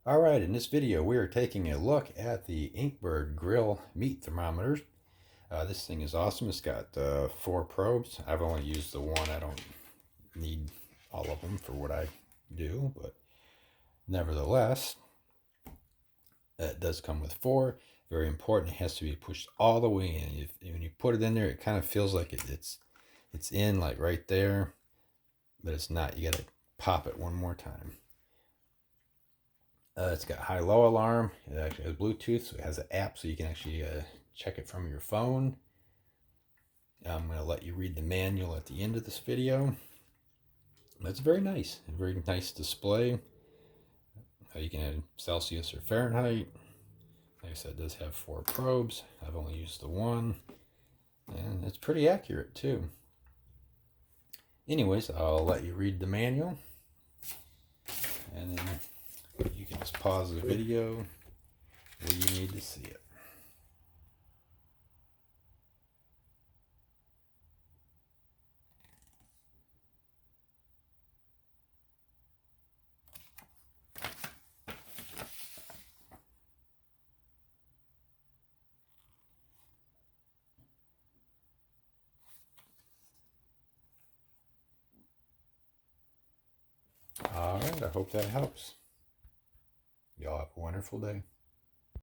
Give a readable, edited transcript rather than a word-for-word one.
Alright, in this video we are taking a look at the Inkbird grill meat thermometers. This thing is awesome. It's got 4 probes. I've only used the one. I don't need all of them for what I do, but nevertheless, it does come with 4. Very important. It has to be pushed all the way in. When you put it in there, it kind of feels like it's in like right there, but it's not. You got to pop it one more time. It's got high-low alarm. It actually has Bluetooth, so it has an app so you can actually check it from your phone. I'm going to let you read the manual at the end of this video. It's very nice. A very nice display. You can add Celsius or Fahrenheit. Like I said, it does have 4 probes. I've only used the one. And it's pretty accurate too. Anyways, I'll let you read the manual. And then you can just pause the video when you need to see it. All right, I hope that helps. Y'all have a wonderful day.